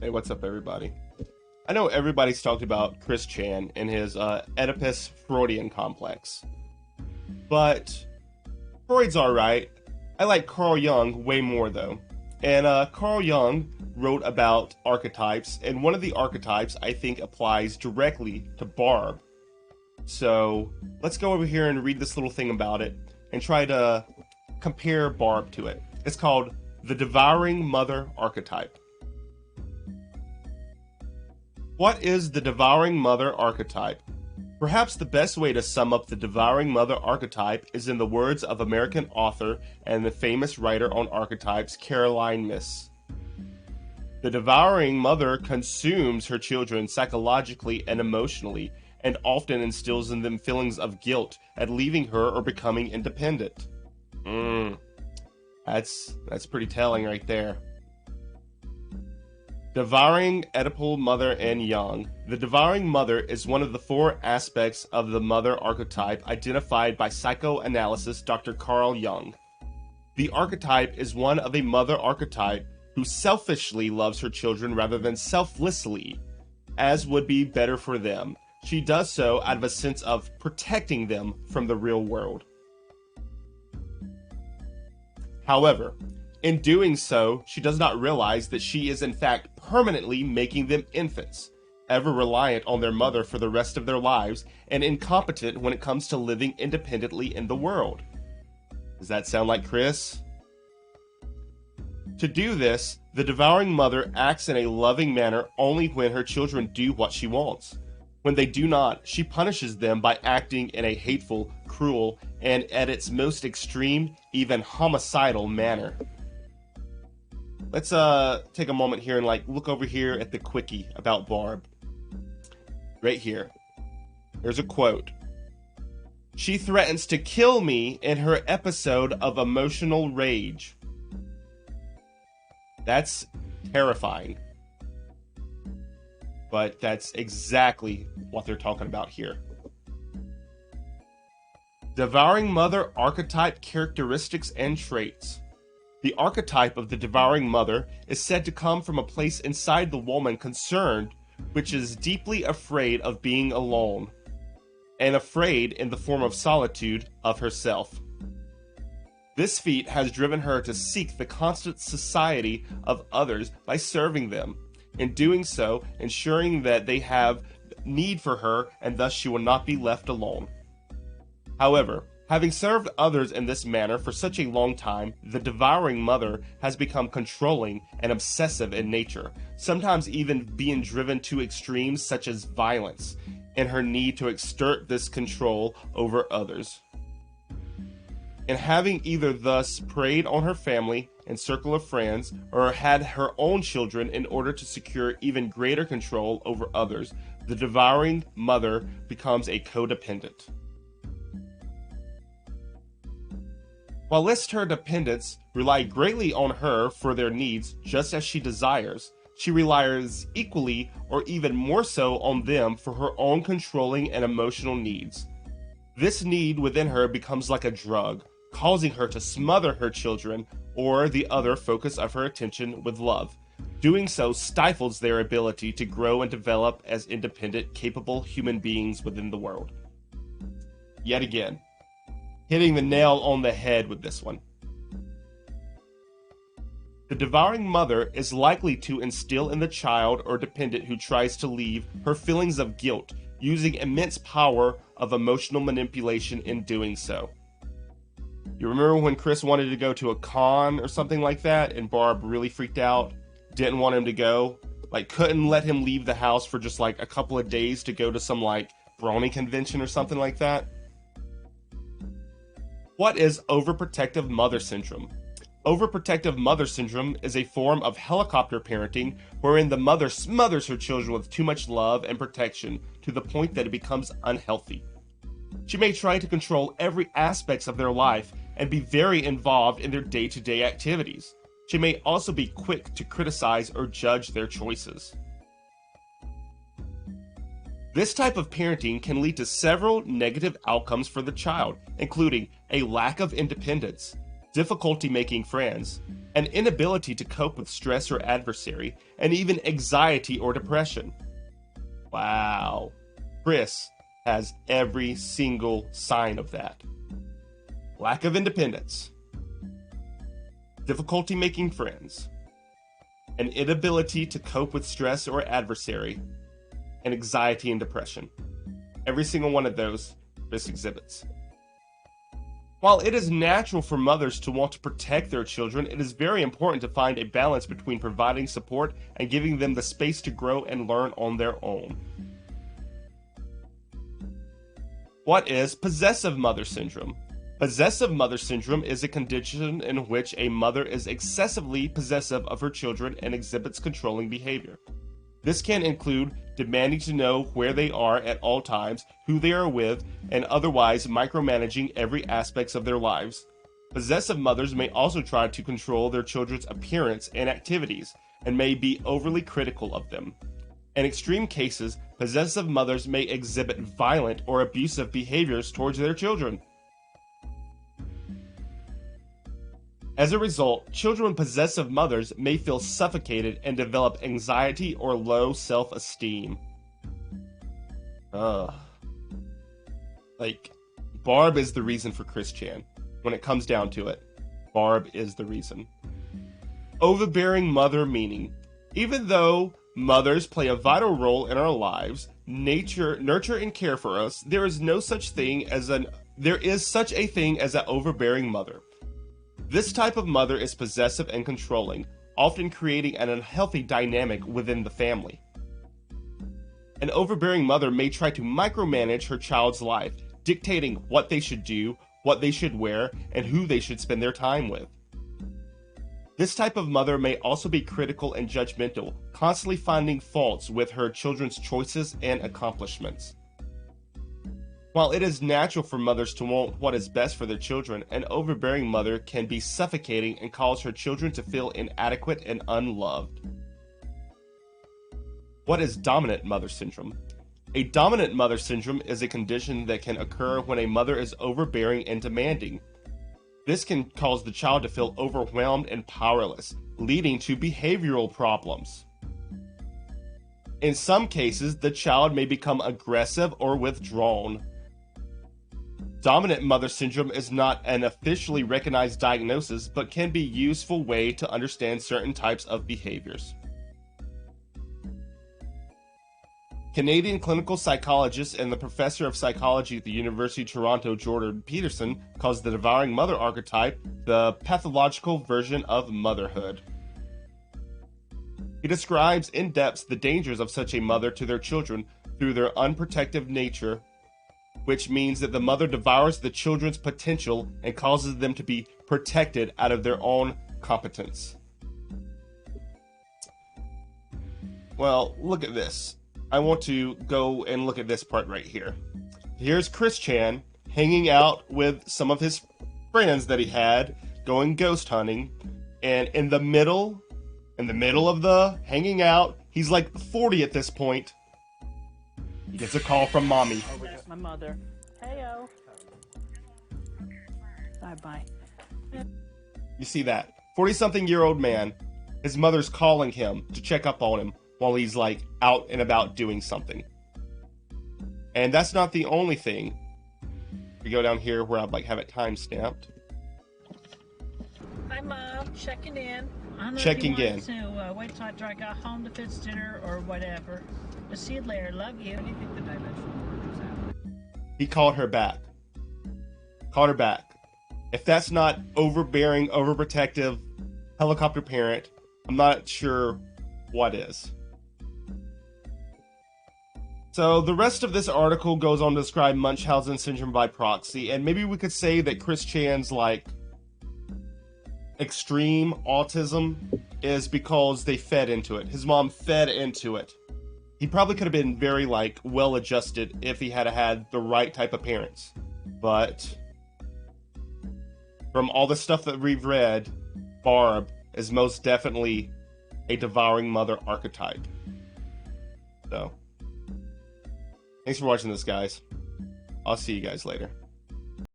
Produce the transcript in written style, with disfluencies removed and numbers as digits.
Hey, what's up, everybody? I know everybody's talked about Chris Chan and his Oedipus Freudian complex, but Freud's alright. I like Carl Jung way more, though. And Carl Jung wrote about archetypes, and one of the archetypes I think applies directly to Barb. So let's go over here and read this little thing about it and try to compare Barb to it. It's called the Devouring Mother archetype. What is the Devouring Mother archetype? Perhaps the best way to sum up the Devouring Mother archetype is in the words of American author and the famous writer on archetypes, Caroline Myss. The Devouring Mother consumes her children psychologically and emotionally, and often instills in them feelings of guilt at leaving her or becoming independent. That's pretty telling right there. Devouring Oedipal Mother and Jung. The Devouring Mother is one of the four aspects of the mother archetype identified by psychoanalyst Dr. Carl Jung. The archetype is one of a mother archetype who selfishly loves her children rather than selflessly, as would be better for them. She does so out of a sense of protecting them from the real world. However, in doing so, she does not realize that she is in fact permanently making them infants, ever reliant on their mother for the rest of their lives, and incompetent when it comes to living independently in the world. Does that sound like Chris? To do this, the Devouring Mother acts in a loving manner only when her children do what she wants. When they do not, she punishes them by acting in a hateful, cruel, and at its most extreme, even homicidal manner. Let's take a moment here and look over here at the quickie about Barb. Right here. There's a quote. She threatens to kill me in her episode of emotional rage. That's terrifying. But that's exactly what they're talking about here. Devouring Mother archetype characteristics and traits. The archetype of the Devouring Mother is said to come from a place inside the woman concerned, which is deeply afraid of being alone, and afraid in the form of solitude of herself. This feat has driven her to seek the constant society of others by serving them, in doing so ensuring that they have need for her and thus she will not be left alone. However, having served others in this manner for such a long time, the Devouring Mother has become controlling and obsessive in nature, sometimes even being driven to extremes such as violence, in her need to exert this control over others. And having either thus preyed on her family and circle of friends, or had her own children in order to secure even greater control over others, the Devouring Mother becomes a codependent. Whilst her dependents rely greatly on her for their needs just as she desires, she relies equally or even more so on them for her own controlling and emotional needs. This need within her becomes like a drug, causing her to smother her children or the other focus of her attention with love. Doing so stifles their ability to grow and develop as independent, capable human beings within the world. Yet again, hitting the nail on the head with this one. The Devouring Mother is likely to instill in the child or dependent who tries to leave her feelings of guilt, using immense power of emotional manipulation in doing so. You remember when Chris wanted to go to a con or something like that, and Barb really freaked out, didn't want him to go, couldn't let him leave the house for just a couple of days to go to some Brownie convention or something like that? What is overprotective mother syndrome? Overprotective mother syndrome is a form of helicopter parenting wherein the mother smothers her children with too much love and protection to the point that it becomes unhealthy. She may try to control every aspect of their life and be very involved in their day-to-day activities. She may also be quick to criticize or judge their choices. This type of parenting can lead to several negative outcomes for the child, including a lack of independence, difficulty making friends, an inability to cope with stress or adversary, and even anxiety or depression. Wow. Chris has every single sign of that. Lack of independence, difficulty making friends, an inability to cope with stress or adversary, and anxiety and depression. Every single one of those Chris exhibits. While it is natural for mothers to want to protect their children, it is very important to find a balance between providing support and giving them the space to grow and learn on their own. What is possessive mother syndrome? Possessive mother syndrome is a condition in which a mother is excessively possessive of her children and exhibits controlling behavior. This can include demanding to know where they are at all times, who they are with, and otherwise micromanaging every aspect of their lives. Possessive mothers may also try to control their children's appearance and activities, and may be overly critical of them. In extreme cases, possessive mothers may exhibit violent or abusive behaviors towards their children. As a result, children with possessive mothers may feel suffocated and develop anxiety or low self-esteem. Like, Barb is the reason for Chris Chan. When it comes down to it, Barb is the reason. Overbearing mother meaning. Even though mothers play a vital role in our lives, nurture and care for us, there is such a thing as an overbearing mother. This type of mother is possessive and controlling, often creating an unhealthy dynamic within the family. An overbearing mother may try to micromanage her child's life, dictating what they should do, what they should wear, and who they should spend their time with. This type of mother may also be critical and judgmental, constantly finding faults with her children's choices and accomplishments. While it is natural for mothers to want what is best for their children, an overbearing mother can be suffocating and cause her children to feel inadequate and unloved. What is dominant mother syndrome? A dominant mother syndrome is a condition that can occur when a mother is overbearing and demanding. This can cause the child to feel overwhelmed and powerless, leading to behavioral problems. In some cases, the child may become aggressive or withdrawn. Dominant mother syndrome is not an officially recognized diagnosis, but can be a useful way to understand certain types of behaviors. Canadian clinical psychologist and the professor of psychology at the University of Toronto, Jordan Peterson, calls the devouring mother archetype the pathological version of motherhood. He describes in depth the dangers of such a mother to their children through their unprotective nature, which means that the mother devours the children's potential and causes them to be protected out of their own competence. Well, look at this. I want to go and look at this part right here. Here's Chris Chan hanging out with some of his friends that he had, going ghost hunting, and in the middle of the hanging out, he's like 40 at this point. He gets a call from mommy. That's my mother. Heyo. Bye-bye. You see that? 40-something-year-old man. His mother's calling him to check up on him while he's like out and about doing something. And that's not the only thing. We go down here where I like have it time stamped. Hi, Mom. Checking in. I don't know Checking if you in. wanted to wait till I got home to fix dinner or whatever. I'll see you later. Love you. What do you think the dimensional workers have? He called her back. Called her back. If that's not overbearing, overprotective, helicopter parent, I'm not sure what is. So the rest of this article goes on to describe Munchausen syndrome by proxy, and maybe we could say that Chris Chan's like extreme autism is because they fed into it. His mom fed into it. He probably could have been very like well adjusted if he had the right type of parents. But from all the stuff that we've read, Barb is most definitely a devouring mother archetype. So thanks for watching this, guys. I'll see you guys later.